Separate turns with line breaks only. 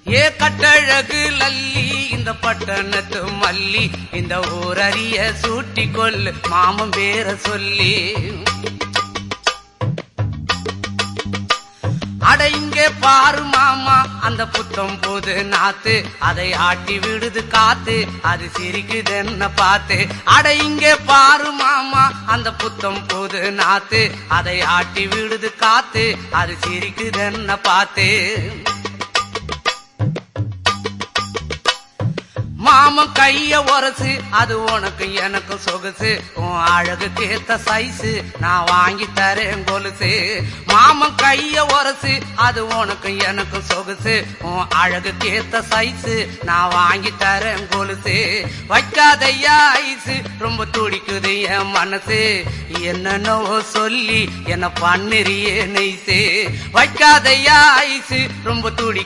ஏ கட்டழகு லல்லி இந்த பட்டணத்து மல்லி இந்த ஊரறிய சூட்டி கொல்லு மாமன் பேர சொல்லி அட இங்கே பாரு மாமா அந்த புத்தம் போது நாத்து அதை ஆட்டி விடுது காத்து அது சிரிக்குது என்ன பார்த்து அட இங்கே பாரு மாமா அந்த புத்தம் போது நாத்து அதை ஆட்டி விடுது காத்து அது சிரிக்குது என்ன பார்த்து மாமன் கைய உரசு அது உனக்கு எனக்கு சொகுசு உன் அழகுக்கு ஏத்த சைஸு நான் வாங்கி தரேன் கொலுசு மாமன் கைய உரசு அது உனக்கு எனக்கு சொகுசு உன் அழகுக்கு ஏத்த சைஸு நான் வாங்கி தரேன் கொலுசு வைக்காதையா ஐசு ரொம்ப துடிக்குது என் மனசு என்னன்னோ சொல்லி என்ன பண்ணுறியே நெய்சு வைக்காதையா ஐசு ரொம்ப துடி